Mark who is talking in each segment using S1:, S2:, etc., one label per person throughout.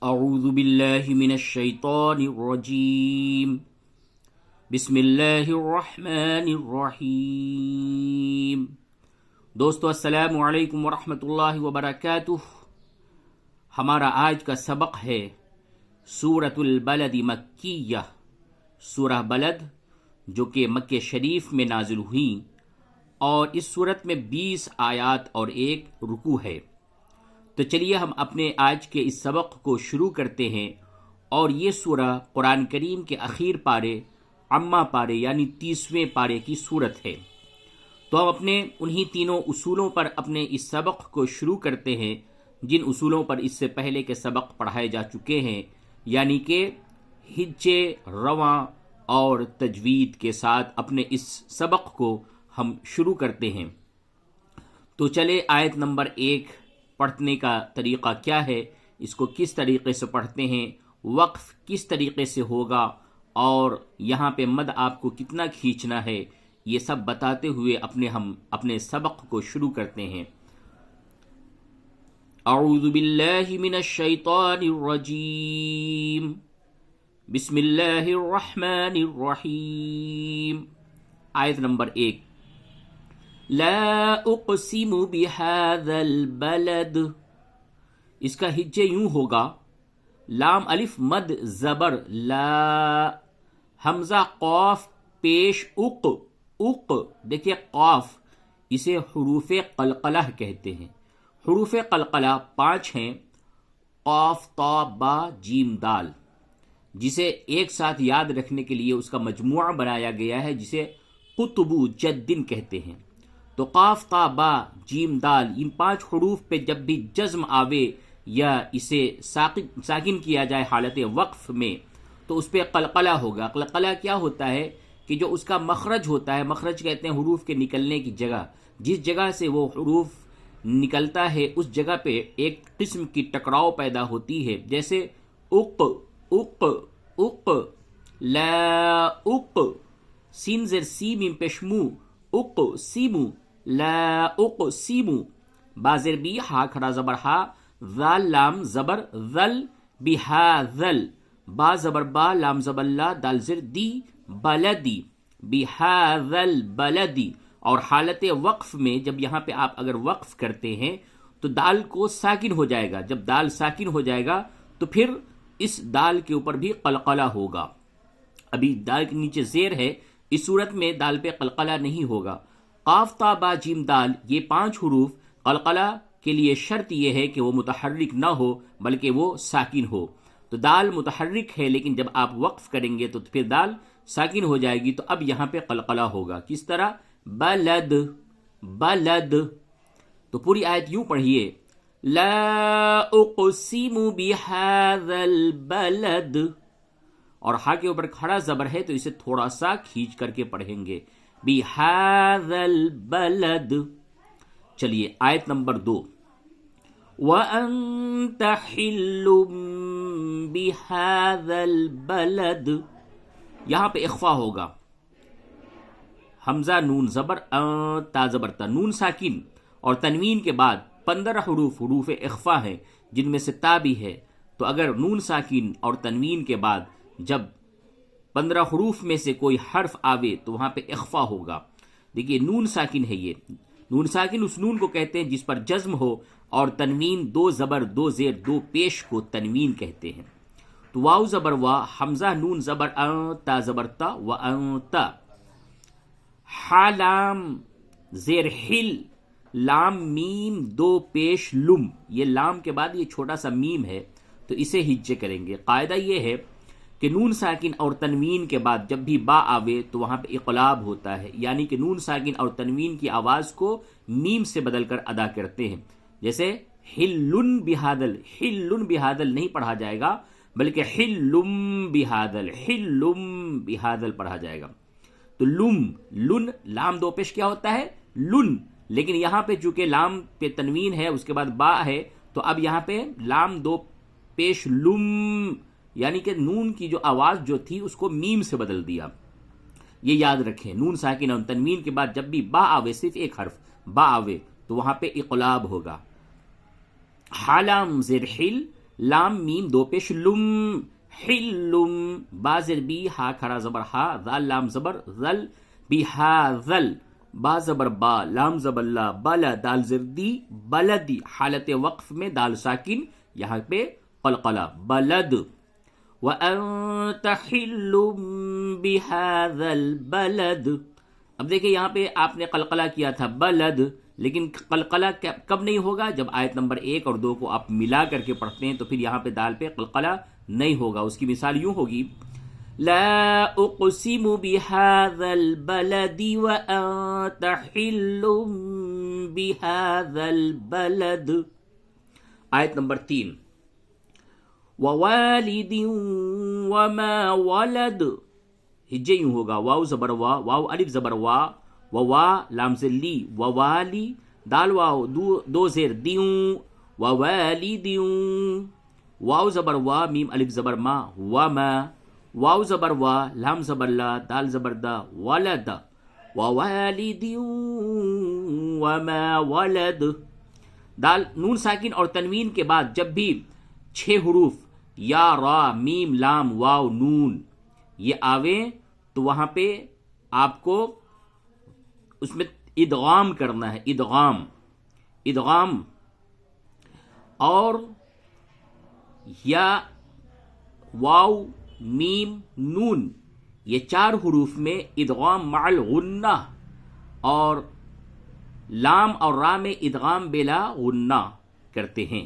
S1: اعوذ باللہ من الشیطان الرجیم بسم اللہ الرحمن الرحیم۔ دوستو السلام علیکم ورحمۃ اللہ وبرکاتہ۔ ہمارا آج کا سبق ہے سورۃ البلد مکیہ، سورہ بلد جو کہ مکہ شریف میں نازل ہوئی، اور اس سورت میں 20 آیات اور ایک رکوع ہے۔ تو چلیے ہم اپنے آج کے اس سبق کو شروع کرتے ہیں، اور یہ سورہ قرآن کریم کے اخیر پارے عامہ پارے یعنی 30ویں پارے کی سورت ہے۔ تو ہم اپنے انہی تینوں اصولوں پر اپنے اس سبق کو شروع کرتے ہیں جن اصولوں پر اس سے پہلے کے سبق پڑھائے جا چکے ہیں، یعنی کہ ہجے رواں اور تجوید کے ساتھ اپنے اس سبق کو ہم شروع کرتے ہیں۔ تو چلے آیت نمبر 1 پڑھنے کا طریقہ کیا ہے، اس کو کس طریقے سے پڑھتے ہیں، وقف کس طریقے سے ہوگا، اور یہاں پہ مد آپ کو کتنا کھینچنا ہے، یہ سب بتاتے ہوئے ہم اپنے سبق کو شروع کرتے ہیں۔ اعوذ باللہ من الشیطان الرجیم، بسم اللہ الرحمن الرحیم۔ آیت نمبر 1، لا اقسم بهذا البلد، اس کا ہجے یوں ہوگا، لام الف مد زبر لا، حمزہ قاف پیش اق، دیکھیے قاف اسے حروف قلقلہ کہتے ہیں۔ حروف قلقلہ 5 ہیں، قاف تا با جیم دال، جسے ایک ساتھ یاد رکھنے کے لیے اس کا مجموعہ بنایا گیا ہے جسے قطب جدن کہتے ہیں۔ تو قاف تا با جیم دال، ان 5 حروف پہ جب بھی جزم آوے یا اسے ساکن کیا جائے حالت وقف میں تو اس پہ قلقلہ ہوگا۔ قلقلہ کیا ہوتا ہے کہ جو اس کا مخرج ہوتا ہے، مخرج کہتے ہیں حروف کے نکلنے کی جگہ، جس جگہ سے وہ حروف نکلتا ہے اس جگہ پہ ایک قسم کی ٹکراؤ پیدا ہوتی ہے، جیسے اق اق، لا اق، سین زر سی میم پیشمو، اق سیمو، لا اقسم، با زر بی ہا کھڑا زبر ہا، ذال لام زبر ذل، بہاذل، با زبر با لام زبر لا دال زر دی، بلدی، بہاذل بلدی۔ اور حالت وقف میں جب یہاں پہ آپ اگر وقف کرتے ہیں تو دال کو ساکن ہو جائے گا، جب دال ساکن ہو جائے گا تو پھر اس دال کے اوپر بھی قلقلہ ہوگا۔ ابھی دال کے نیچے زیر ہے، اس صورت میں دال پہ قلقلہ نہیں ہوگا۔ قاف تا با جیم دال، یہ 5 حروف قلقلہ کے لیے شرط یہ ہے کہ وہ متحرک نہ ہو بلکہ وہ ساکن ہو۔ تو دال متحرک ہے لیکن جب آپ وقف کریں گے تو پھر دال ساکن ہو جائے گی، تو اب یہاں پہ قلقلہ ہوگا۔ کس طرح؟ بلد بلد۔ تو پوری آیت یوں پڑھیے، لا اقسم بهذا البلد، اور ہا کے اوپر کھڑا زبر ہے تو اسے تھوڑا سا کھینچ کر کے پڑھیں گے، بهذا البلد۔ چلیے آیت نمبر 2، وَأَنْتَ حِلٌّ بِهَذَا الْبَلَدِ، یہاں پہ اخفا ہوگا، حمزہ نون زبر تا زبر تا، نون ساکن اور تنوین کے بعد 15 حروف اخفا ہیں جن میں سے تا بھی ہے۔ تو اگر نون ساکن اور تنوین کے بعد جب 15 حروف میں سے کوئی حرف آوے تو وہاں پہ اخفا ہوگا۔ دیکھیے نون ساکن ہے، یہ نون ساکن اس نون کو کہتے ہیں جس پر جزم ہو، اور تنوین 2 زبر 2 زیر 2 پیش کو تنوین کہتے ہیں۔ تو واو زبر وا، حمزہ نون زبر تا زبر تا، و انتا، ہا لام زیر حل، لام میم 2 پیش لم، یہ لام کے بعد یہ چھوٹا سا میم ہے تو اسے ہجے کریں گے۔ قاعدہ یہ ہے کہ نون ساکن اور تنوین کے بعد جب بھی با آوے تو وہاں پہ اقلاب ہوتا ہے، یعنی کہ نون ساکن اور تنوین کی آواز کو میم سے بدل کر ادا کرتے ہیں۔ جیسے حلن بہادل، حلن بہادل نہیں پڑھا جائے گا بلکہ حلم بہادل، حلم بہادل پڑھا جائے گا۔ تو لن لام 2 پیش کیا ہوتا ہے؟ لن، لیکن یہاں پہ چونکہ لام پہ تنوین ہے اس کے بعد با ہے تو اب یہاں پہ لام 2 پیش لم، یعنی کہ نون کی جو آواز جو تھی اس کو میم سے بدل دیا۔ یہ یاد رکھیں، نون ساکن اور تنوین کے بعد جب بھی با آوے، صرف ایک حرف با آوے تو وہاں پہ اقلاب ہوگا۔ حالام زر حل، لام میم دو پیش لم حلم، با زیر بی ہا کھڑا زبر ہا، ذال لام زبر ذل بہا ذل، با زبر با لام زبر لا بلا دال زیر دی بلدی، حالت وقف میں دال ساکن یہاں پہ قلقلہ بلد، وَأَنْتَ حِلٌّ بِهَذَا الْبَلَدِ، اب دیکھیں یہاں پہ آپ نے قلقلہ کیا تھا بلد، لیکن قلقلہ کب نہیں ہوگا؟ جب آیت نمبر 1 اور 2 کو آپ ملا کر کے پڑھتے ہیں تو پھر یہاں پہ دال پہ قلقلہ نہیں ہوگا۔ اس کی مثال یوں ہوگی لا اقسم بهذا البلد وانت حل بهذا البلد۔ آیت نمبر 3 ووالد وما ولد، ہجے یوں ہوگا واو زبر وا، واو الف زبر وا، ووا لام سے لی، ووالی دال واو دو زیر دیوں، ووالدیوں، واو زبر وا میم الف زبر ما، وما واو زبر وا لام زبر لا دال زبر دا، ولد، ووالدیوں وما ولد، دال نون ساکن اور تنوین کے بعد جب بھی 6 حروف یا را میم لام واو نون یہ آویں تو وہاں پہ آپ کو اس میں ادغام کرنا ہے، ادغام اور یا واو میم نون یہ 4 حروف میں ادغام مع الغنہ، اور لام اور را میں ادغام بلا غنہ کرتے ہیں۔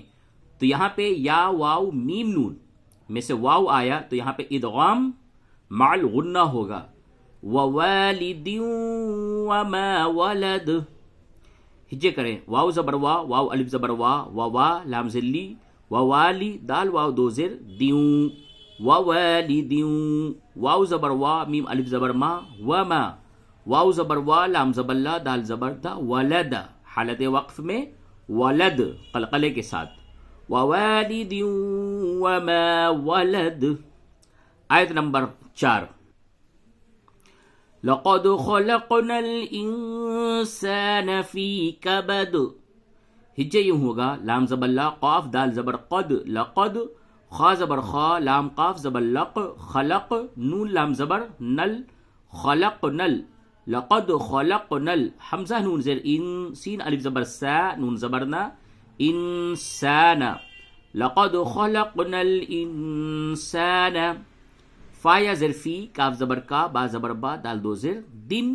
S1: تو یہاں پہ یا واو میم نون میں سے واو آیا تو یہاں پہ ادغام مع الغنہ ہوگا، ووالد وما ولد، ہجے کریں واو زبر وا، واو الف زبر وا، ووا لام ذلی، ووالی دال واو دو زیر دیوں، ووالدیوں، واو زبر وا میم الف زبر ما، وما واو زبر وا لام زبر لا دال زبر دا، ولد حالت وقف میں ولد قلقلے کے ساتھ، ووالد وما ولد۔ آیت نمبر 4 لقد خلقنا الانسان فی کبد، ہجے یوں ہوگا لام زبر لا قاف دال زبر قد، لقد خا زبر خا لام قاف زبر لق، خلق نون لام زبر نل، خلق نل، لقد خلق نل، حمزہ نون زیر ان، سین الف زبر سا نون زبرنا انسان، لقد خلقنا الانسان، فا یا زر فی کاف زبر کا با زبر با دال دو زر دن،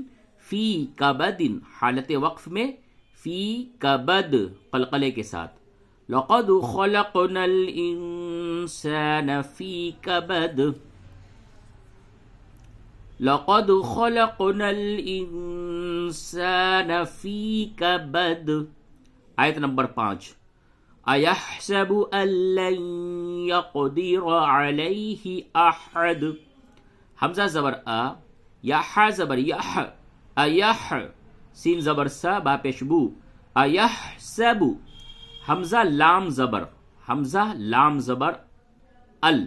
S1: فی کبدن حالت وقف میں فی کبد قلقلے کے ساتھ، لقد خلقنا الانسان فی کبد، لقد خلقنا الانسان فی کبد۔ آیت نمبر 5 ایحسب ان لن یقدر علیہ احد، حمزہ زبر ا یا ح زبر یح، ایح سین زبر سا با پیشبو، ایحسب حمزہ لام زبر، حمزہ لام زبر ال،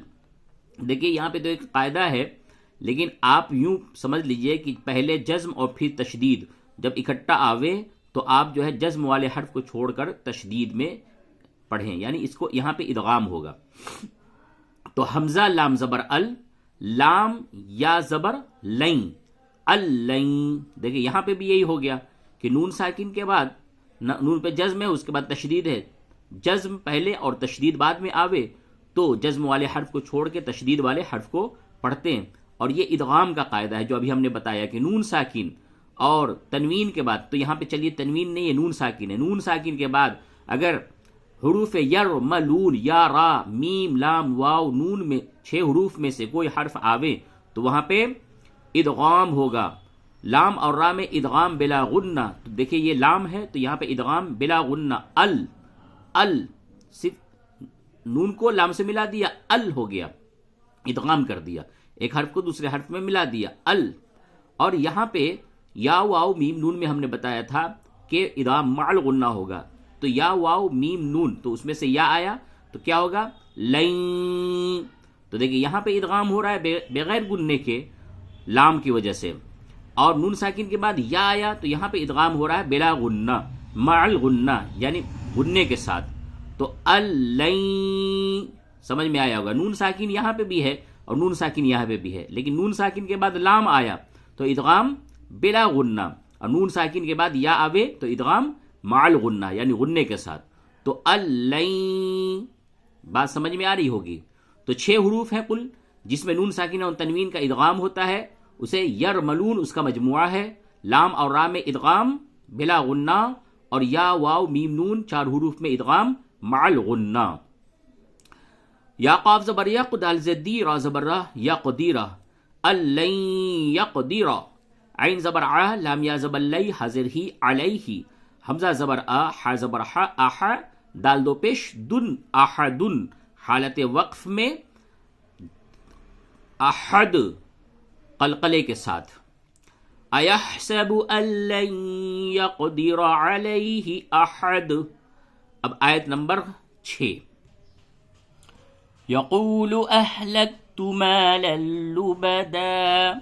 S1: دیکھیے یہاں پہ تو ایک قاعدہ ہے لیکن آپ یوں سمجھ لیجئے کہ پہلے جزم اور پھر تشدید جب اکٹھا آوے تو آپ جو ہے جزم والے حرف کو چھوڑ کر تشدید میں پڑھیں، یعنی اس کو یہاں پہ ادغام ہوگا۔ تو حمزہ لام زبر ال، لام یا زبر لین، اللین، دیکھیں یہاں پہ بھی یہی ہو گیا کہ نون ساکن کے بعد نون پہ جزم ہے، اس کے بعد تشدید ہے، جزم پہلے اور تشدید بعد میں آوے تو جزم والے حرف کو چھوڑ کے تشدید والے حرف کو پڑھتے ہیں، اور یہ ادغام کا قاعدہ ہے جو ابھی ہم نے بتایا کہ نون ساکن اور تنوین کے بعد، تو یہاں پہ چلیے تنوین نہیں ہے نون ساکن ہے، نون ساکن کے بعد اگر حروف یر ملون یا را میم لام واو نون میں 6 حروف میں سے کوئی حرف آوے تو وہاں پہ ادغام ہوگا، لام اور را میں ادغام بلا غنہ، تو دیکھیں یہ لام ہے تو یہاں پہ ادغام بلا غنہ، ال صرف نون کو لام سے ملا دیا، ال ہو گیا، ادغام کر دیا، ایک حرف کو دوسرے حرف میں ملا دیا ال، اور یہاں پہ یا واو میم نون میں ہم نے بتایا تھا کہ ادغام مع الغنہ ہوگا، تو یا واو میم نون تو اس میں سے یا آیا تو کیا ہوگا لین، تو دیکھیں یہاں پہ ادغام ہو رہا ہے بغیر گننے کے لام کی وجہ سے، اور نون ساکن کے بعد یا آیا تو یہاں پہ ادغام ہو رہا ہے بلا غنہ مع الغنہ یعنی غننے کے ساتھ، تو اللین سمجھ میں آیا ہوگا. نون ساکن یہاں پہ بھی ہے اور نون ساکن یہاں پہ بھی ہے، لیکن نون ساکن کے بعد لام آیا تو ادغام بلا غنہ، اور نون ساکن کے بعد یا آوے تو ادغام مع الغنہ یعنی غنے کے ساتھ. تو اللین، بات سمجھ میں آ رہی ہوگی. تو 6 حروف ہیں کل جس میں نون ساکن اور تنوین کا ادغام ہوتا ہے، اسے یرملون اس کا مجموعہ ہے. لام اور را میں ادغام بلا غنہ، اور یا واو میم نون 4 حروف میں ادغام مع الغنہ. یا قاف زبر یق، دال زدی، را زبر را، یقدیرہ، اللین یقدیرہ. عین زبر ع، لام یا زبر لی، حاضر ہی، علیہ. حمزہ زبر آ، حا زبر ح، اح، دال دو پیش، دن، احدن. حالت وقف میں احد قلقلے کے ساتھ. ایحسب ان لن یقدر علیہ احد. اب آیت نمبر 6. یقول اہلکت مالا لبدا.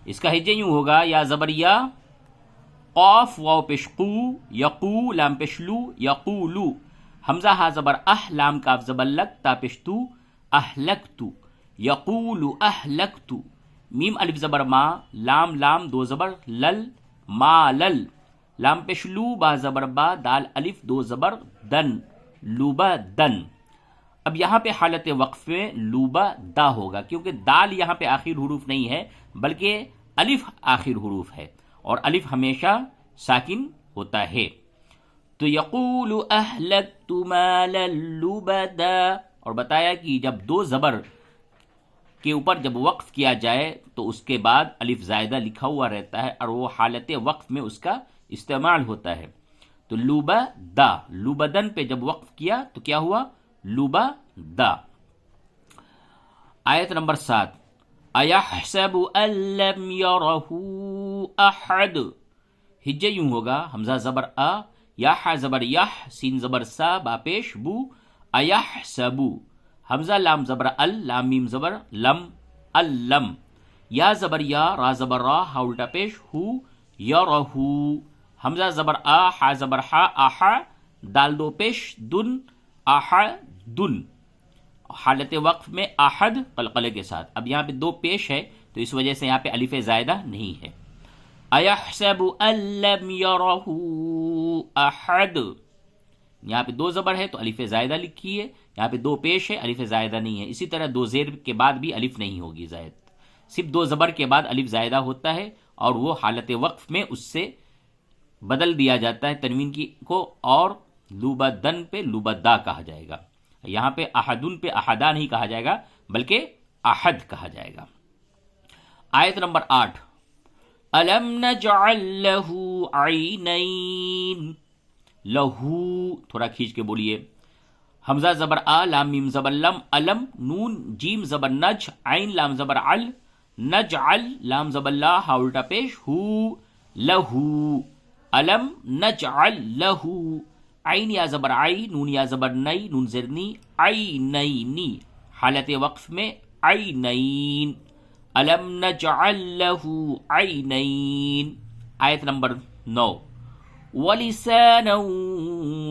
S1: اس کا ہجے یوں ہوگا، یا زبر یا، قاف واو پیش قو، یقو لام پیش لو، یقولو. حمزہ ہا زبر اہ، لام کاف زبر لک، تا پیش تو، اہلکتو. یقول اہلکتو. میم الف زبر ما، لام لام دو زبر لل، ما لل. لام پیش لو، با زبر با، دال الف دو زبر دن، لوبا دن. اب یہاں پہ حالت وقف میں لوبا دا ہوگا، کیونکہ دال یہاں پہ آخر حروف نہیں ہے بلکہ الف آخر حروف ہے، اور الف ہمیشہ ساکن ہوتا ہے. تو یقول اہلکت مالا لبدا. اور بتایا کہ جب 2 زبر کے اوپر جب وقف کیا جائے تو اس کے بعد الف زائدہ لکھا ہوا رہتا ہے، اور وہ حالت وقف میں اس کا استعمال ہوتا ہے. تو لوبا دا، لوبدن پہ جب وقف کیا تو کیا ہوا؟ لوبا دا. آیت نمبر 7. ایحسب ان لم یرہ احد. ہجے یوں ہوگا، حمزہ زبر آ، یا حا زبر یح، سین زبر سا، با پیش بو، ایحسبو. حمزہ لام زبر ال، لام میم زبر لم، اللم. یا زبر یا، را زبر را، ہا الٹا پیش ہو، یرہو. حمزہ زبر آ، حا زبر حا، آحا، دال دو پیش دن، احدن. حالت وقف میں احد قلقلے کے ساتھ. اب یہاں پہ 2 پیش ہے تو اس وجہ سے یہاں پہ الف زائدہ نہیں ہے. ایحسب ان لم یرہ احد. یہاں پہ 2 زبر ہے تو الف زائدہ لکھی ہے، یہاں پہ 2 پیش ہے، الف زائدہ نہیں ہے. اسی طرح 2 زیر کے بعد بھی الف نہیں ہوگی زائد، صرف 2 زبر کے بعد الف زائدہ ہوتا ہے، اور وہ حالت وقف میں اس سے بدل دیا جاتا ہے تنوین کی کو، اور لوبدن پہ لوبدا کہا جائے گا. یہاں پہ احدن پہ احدا نہیں کہا جائے گا بلکہ احد کہا جائے گا. آیت نمبر 8. الم نجعل لہ عینین. لہو تھوڑا کھینچ کے بولیے. حمزہ زبر آ، لام میم زبر لم، علم، نون جیم زبر نج، عین لام زبر عل، نجعل لام زبر لا، ہا الٹا پیش ہو، لہو. الم نجعل لہو. عین یا زبر عی، نون یا زبر نئی، نون زرنی، عینینی. حالت وقف میں عینین. الم نجعل لہ عینین. آیت نمبر 9. وَلِسَانًا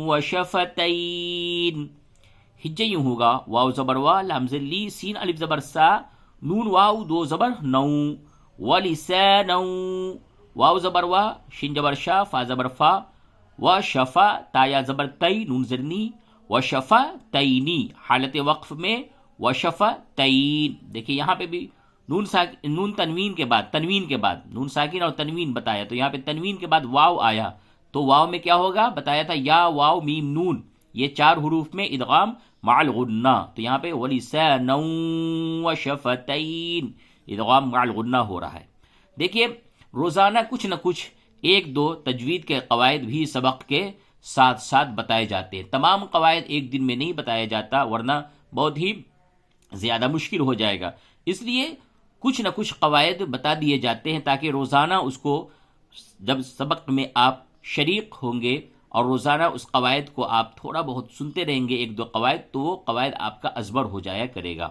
S1: وَشَفَتَيْن. ہجے یوں ہوگا، واو زبر وا، لام زر لی، سین الف زبر سا، نون واو 2 زبر نو. وَلِسَانًا، واو زبر وا، شین زبر شا، فا زبر فا، و شفا، تا یا زبر تی، نون زرنی، و شفا تینی. حالت وقف میں و شفا تین. دیکھیں یہاں پہ بھی نون تنوین کے بعد نون ساکن اور تنوین بتایا، تو یہاں پہ تنوین کے بعد واو آیا تو واو میں کیا ہوگا بتایا تھا، یا واو میم نون، یہ 4 حروف میں ادغام مع الغنہ. تو یہاں پہ وَلِسَانًا وَشَفَتَيْن ادغام مع الغنہ ہو رہا ہے. دیکھیے روزانہ کچھ نہ کچھ 1-2 تجوید کے قواعد بھی سبق کے ساتھ ساتھ بتائے جاتے ہیں. تمام قواعد ایک دن میں نہیں بتایا جاتا ورنہ بہت ہی زیادہ مشکل ہو جائے گا. اس لیے کچھ نہ کچھ قواعد بتا دیے جاتے ہیں تاکہ روزانہ اس کو جب سبق میں آپ شریک ہوں گے اور روزانہ اس قواعد کو آپ تھوڑا بہت سنتے رہیں گے 1-2 قواعد، تو وہ قواعد آپ کا ازبر ہو جایا کرے گا.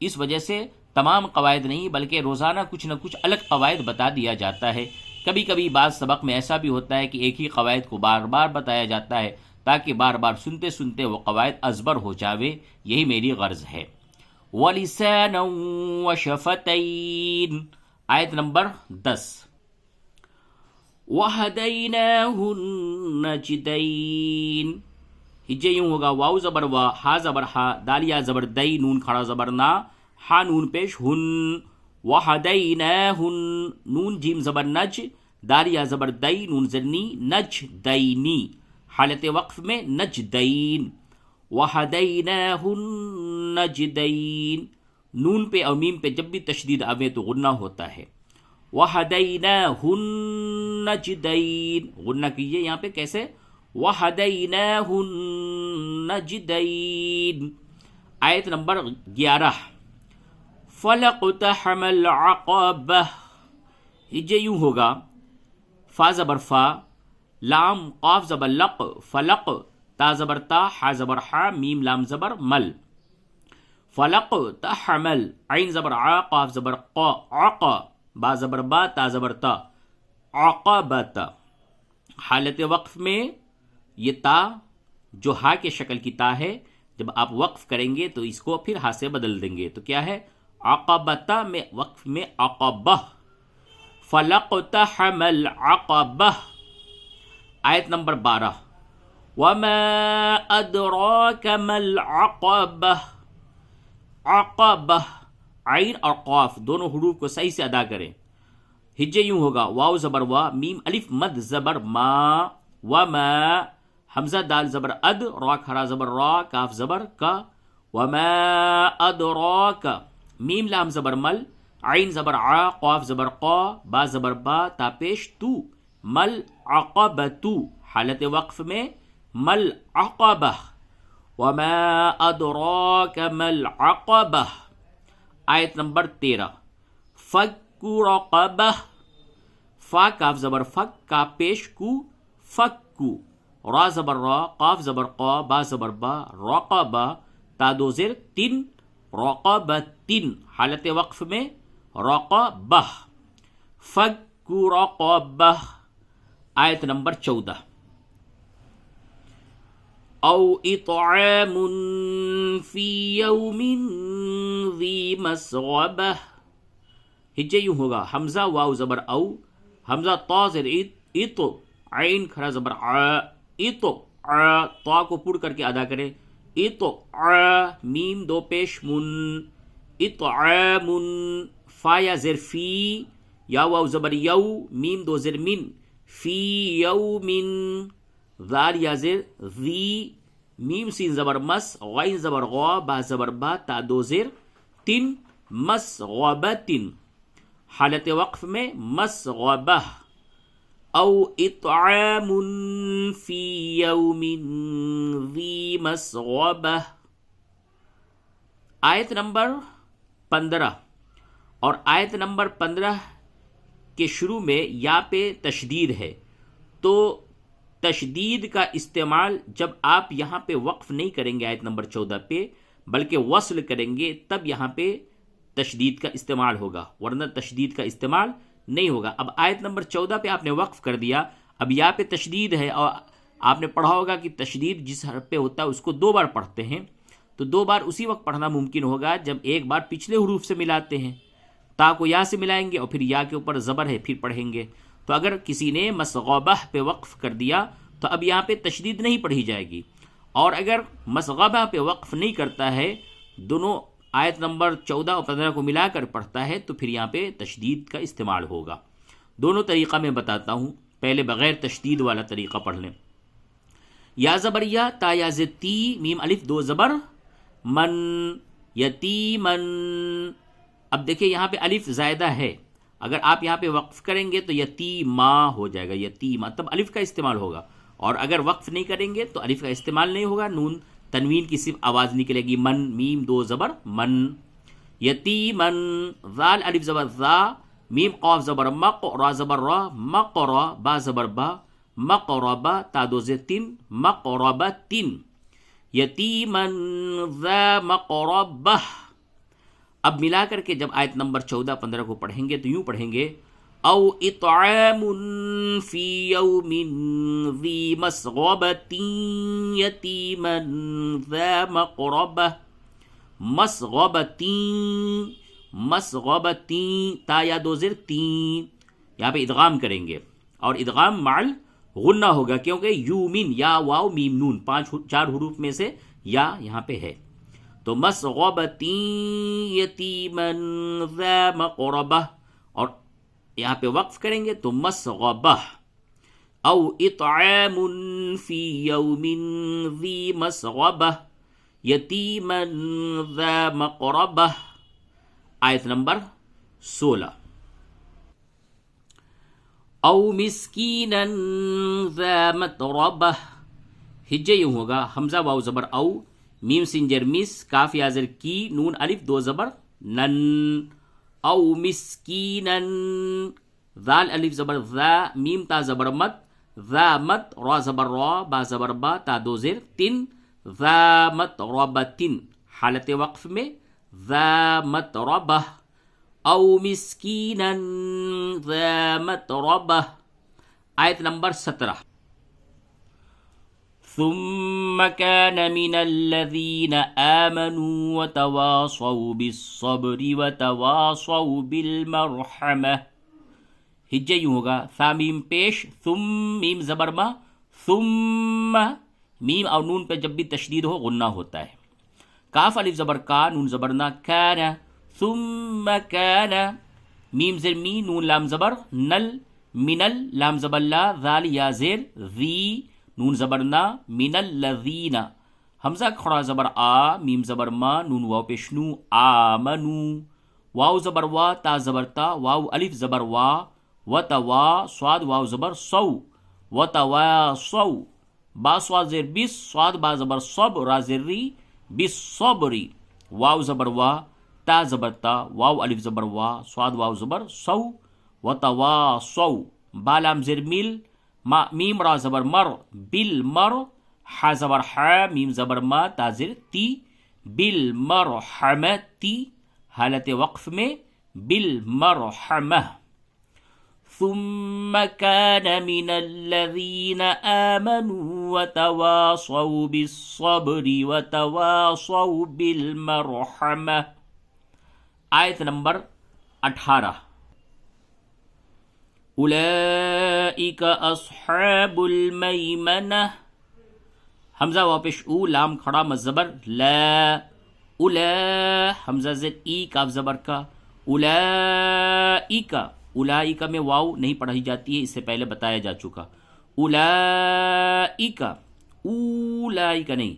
S1: اس وجہ سے تمام قواعد نہیں بلکہ روزانہ کچھ نہ کچھ الگ قواعد بتا دیا جاتا ہے. کبھی کبھی بعض سبق میں ایسا بھی ہوتا ہے کہ ایک ہی قواعد کو بار بار بتایا جاتا ہے تاکہ بار بار سنتے سنتے وہ قواعد ازبر ہو جاوے، یہی میری غرض ہے۔ وَلِسَانًا وَشَفَتَيْن، آیت نمبر 10۔ وَهَدَيْنَاهُ النَّجْدَيْن، ہجے یوں ہوگا واو زبر وا، ہا زبر ہا، دال یا زبر دئی، نون کھڑا زبر نا، ہا نون پیش ہن، وَهَدَيْنَاهُ، نون جیم زبر نج، دال یا زبر دئی، نون زرنی، نج دینی، حالت وقف میں نجدین، وَهَدَيْنَاهُ النَّجْدَيْن، نون پہ اور میم پہ جب بھی تشدید آوے تو غنہ ہوتا ہے۔ وَهَدَيْنَاهُ النَّجْدَيْن، غنہ کیجئے یہاں پہ کیسے؟ وَهَدَيْنَاهُ النَّجْدَيْن، آیت نمبر 11۔ فَلَقْتَحَمَ الْعَقَبَةَ، ہجے یوں ہوگا فا زبر فا، لام قاف زبر لق، فلق، تا زبر تا، حا زبر حا، میم لام زبر مل، فلق تحمل، عین زبر عا، قاف زبر قا، عقا، با زبر با، تا زبر تا، عقبت، حالت وقف میں یہ تا جو ہا کے شکل کی تا ہے، جب آپ وقف کریں گے تو اس کو پھر ہا سے بدل دیں گے، تو کیا ہے؟ عقبتا میں وقف میں عقبہ، فلقتحم العقبہ، آیت نمبر 12۔ وَمَا أَدْرَاكَ مَا الْعَقَبَةُ، عقبہ، عین اور قاف دونوں حروف کو صحیح سے ادا کریں۔ ہجے یوں ہوگا واو زبر وا، میم الف مد زبر ما، وما، حمزہ دال زبر اد، را کھڑا زبر را، کاف زبر کا، وما أدراك، میم لام زبر مل، عین زبر عا، قاف زبر قا، با زبر با، تا پیش تو، مل عقبتو، حالت وقف میں مل عقبہ، وما أدراك ما العقبہ، آیت نمبر 13۔ فَكُّ رَقَبَةٍ، فا کاف زبر فک، کا پیش کو، فکو، را زبر را، قاف زبر قا، با زبر با، رقبہ، تا دو زیر تن، رقبتن، حالت وقف میں رقبہ، فَكُّ رَقَبَةٍ، آیت نمبر 14۔ او اطعام فی یوم ذی مسغبہ، ہجے یوں ہوگا حمزہ واو زبر او، حمزہ تا زیر ات، عین کھڑا زبر ع، ات ع، تا کو پڑ کر کے ادا کریں، ات ع، میم دو پیش من، اطعام، فا یا زیر فی، یا واو زبر یو، میم دو زیر من، فی یوم، ذال یا زیر ذی، میم سین زبر مس، غین زبر غا، با زبر با، تا دو زیر تن، مسغبتن، حالت وقف میں مسغبہ، او اطعام فی یوم ذی مسغبہ، آیت نمبر 15۔ اور آیت نمبر 15 کے شروع میں یا پہ تشدید ہے، تو تشدید کا استعمال جب آپ یہاں پہ وقف نہیں کریں گے آیت نمبر 14 پہ، بلکہ وصل کریں گے، تب یہاں پہ تشدید کا استعمال ہوگا، ورنہ تشدید کا استعمال نہیں ہوگا۔ اب آیت نمبر 14 پہ آپ نے وقف کر دیا، اب یا پہ تشدید ہے، اور آپ نے پڑھا ہوگا کہ تشدید جس حرف پہ ہوتا ہے اس کو 2 بار پڑھتے ہیں، تو 2 بار اسی وقت پڑھنا ممکن ہوگا جب ایک بار پچھلے حروف سے ملاتے ہیں، تا کو یا سے ملائیں گے اور پھر یا کے اوپر زبر ہے پھر پڑھیں گے۔ تو اگر کسی نے مسغبہ پہ وقف کر دیا تو اب یہاں پہ تشدید نہیں پڑھی جائے گی، اور اگر مسغبہ پہ وقف نہیں کرتا ہے، دونوں آیت نمبر 14 اور 15 کو ملا کر پڑھتا ہے، تو پھر یہاں پہ تشدید کا استعمال ہوگا۔ دونوں طریقہ میں بتاتا ہوں، پہلے بغیر تشدید والا طریقہ پڑھ لیں۔ یا زبر یا، تا یا زد تی، میم الف 2 زبر من، یتیمن، اب دیکھیں یہاں پہ الف زائدہ ہے، اگر آپ یہاں پہ وقف کریں گے تو یتیما ہو جائے گا، یتیما، تب الف کا استعمال ہوگا، اور اگر وقف نہیں کریں گے تو الف کا استعمال نہیں ہوگا، نون تنوین کی صرف آواز نکلے گی، من، میم 2 زبر من، یتیمن، ذال الف زبر ذا، میم قاف زبر مق، را زبر را، مقرا، با زبر با، مقربا، تا 2 زیر تن، مقربتن، یتیمن ذا مقربہ۔ اب ملا کر کے جب آیت نمبر 14 15 کو پڑھیں گے تو یوں پڑھیں گے، او اطعام فی یوم ذی مسغبۃ یتیما ذا مقربہ. مسغبۃ، مسغبۃ، تا یا دو زیر تین، یہاں پہ ادغام کریں گے اور ادغام معل غنہ ہوگا کیونکہ یومن یا واو میم نون چار حروف میں سے یا یہاں پہ ہے. تو مسغبۃ یتیما ذا مقربہ، اور یہاں پہ وقف کریں گے تو مسغبہ. او اطعام فی یوم ذی مسغبہ یتیما ذا مقربہ. آیت نمبر 16. او مسکینا ذا متربہ. ہجے یوں ہوگا، حمزہ واو زبر او، میم سنجر مس، کاف یا زر کی، نون الف دو زبر نن. او مسکینا، ذال الف زبر ذا، میم تا زبر مت، ذا مت، را زبر را، با زبر با، تا دو زر تن، ذا متربتن. حالت وقف میں ذا متربہ. او مسکینا ذا متربہ. آیت نمبر 17. ثم كان من الذين آمنوا وتواصوا بالصبر وتواصوا بالمرحمة. ہجے یوں ہوگا، ثا میم پیش، ثم میم زبر ما، ثم میم اور نون پہ جب بھی تشدید ہو غنہ ہوتا ہے. کاف الف زبر کا، نون زبر نا، کان، ثم کان، میم زر می، نون لام زبر نل، منل، لام زبر لا، ذال یا زیر ذی، نون زبر نا، من الذین. حمزہ کھڑا زبر آ، میم زبر ما، نون واو پیشنو، آمنو. واو زبر وا، تا زبر تا، واو الف زبر وا، وتوا، صاد واو زبر سو، وتواصو. با صاد زیر بس، صاد با زبر صب، را زر ری، بالصبری. واو زبر وا، تا زبر تا، واو الف زبر وا، صاد واو زبر سو، وتواصو. با لام زر مل، میم را زبر مر، بالمر، ح زبر ح، میم زبر ما، تا زر تی، بالمرحمتی. حالت وقف میں بالمرحمہ. ثم كان من الذين آمنوا وتواصوا بالصبر وتواصوا بالمرحمة. آیت نمبر 18. اولئک اصحاب المیمنہ. حمزہ واپش او، لام کھڑا مزبر لا، اولا، حمزہ زد ای، کاف زبر کا، اولئک. اولئک میں واو نہیں پڑھی جاتی ہے، اس سے پہلے بتایا جا چکا. اولئک، اولئک نہیں،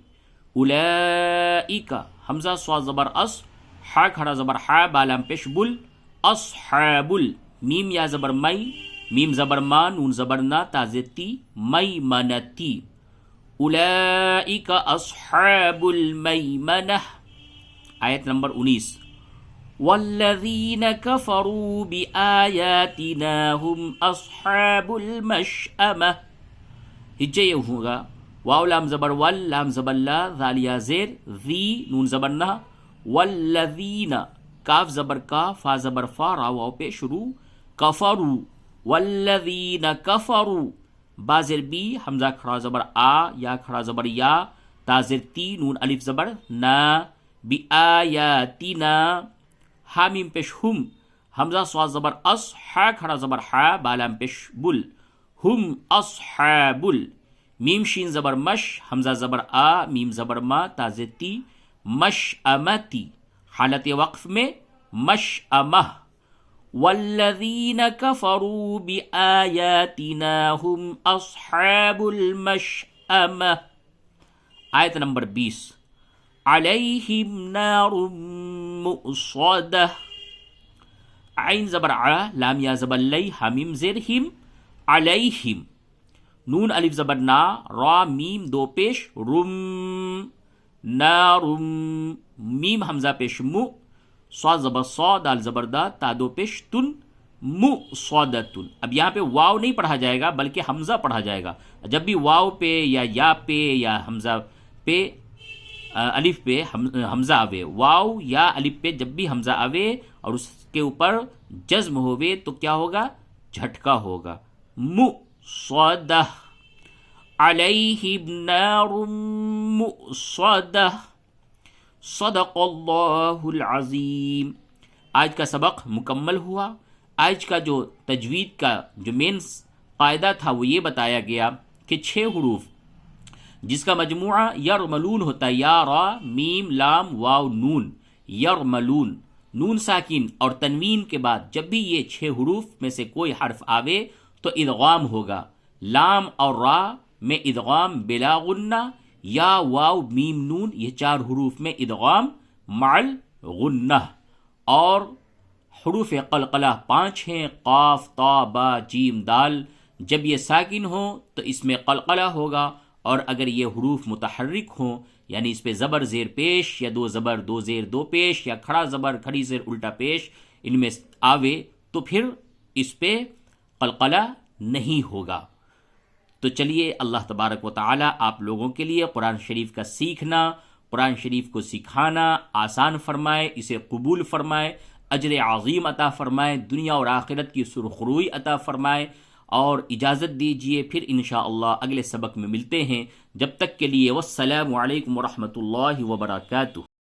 S1: اولئک. حمزہ صاد زبر اس، حا کھڑا زبر حا، بالام پیش بل، اصحاب ال، میم یا زبر مئی، میم زبر ما، نون زبر نا، تازتی، میمنتی. اولئک اصحاب المیمنہ. آیت نمبر 19. والذین کفروا بآیاتنا هم اصحاب المشأمہ. ہجے یہ ہوگا، واو لام زبر ول، لام زبر لا، ذال یا زیر ذی، نون زبر نہ، والذین، کاف زبر کا، فا زبر فا، را واو پہ شروع، کفروا، والذین کفروا. با زر بی، حمزہ کھڑا زبر آ، یا کھڑا زبر یا، تا زر تی، نون الف زبر نا، بآیاتنا. حامیم پیش ہم، حمزہ صاد زبر اس، حا کھڑا زبر حا، بالام پیش بل، ہم اصحاب ال، میم شین زبر مش، حمزہ زبر آ، میم زبر ما، تازتی، مشأمتی. حالت وقف میں مشأمہ. والذین کفروا بآیاتنا هم اصحاب المشأمہ. آیت نمبر 20. علیہم نار مؤصدہ. عین زبر ع، لام یا زبر لی، حمیم زیر ہم، علیہم، نون الف زبر نا، را میم دو پیش رم، نارم، میم حمزہ پیش مو، صاد زبر صا، دال زبر دا، تا دو پیش تن، مؤصدتن. اب یہاں پہ واو نہیں پڑھا جائے گا بلکہ حمزہ پڑھا جائے گا. جب بھی واو پہ یا پہ یا حمزہ پہ الف پہ حمزہ آوے، واو یا الف پہ جب بھی حمزہ آوے اور اس کے اوپر جزم ہوئے تو کیا ہوگا؟ جھٹکا ہوگا. مؤصدہ، علیہم نار مؤصدہ، صدق اللہ العظیم. آج کا سبق مکمل ہوا. آج کا جو تجوید کا جو مین قاعدہ تھا وہ یہ بتایا گیا کہ 6 حروف جس کا مجموعہ یرملون ہوتا ہے، یا را میم لام واو نون، یرملون، نون ساکن اور تنوین کے بعد جب بھی یہ 6 حروف میں سے کوئی حرف آوے تو ادغام ہوگا. لام اور را میں ادغام بلا غنہ، یا واو میم نون یہ 4 حروف میں ادغام مع غنہ. اور حروف قلقلہ 5 ہیں، قاف طا با جیم دال. جب یہ ساکن ہوں تو اس میں قلقلہ ہوگا، اور اگر یہ حروف متحرک ہوں یعنی اس پہ زبر زیر پیش یا 2 زبر 2 زیر 2 پیش یا کھڑا زبر کھڑی زیر الٹا پیش ان میں آوے تو پھر اس پہ قلقلہ نہیں ہوگا. تو چلیے اللہ تبارک و تعالی آپ لوگوں کے لیے قرآن شریف کا سیکھنا، قرآن شریف کو سکھانا آسان فرمائے، اسے قبول فرمائے، اجر عظیم عطا فرمائے، دنیا اور آخرت کی سرخروئی عطا فرمائے. اور اجازت دیجیے پھر انشاءاللہ اگلے سبق میں ملتے ہیں. جب تک کے لیے والسلام علیکم ورحمۃ اللہ وبرکاتہ.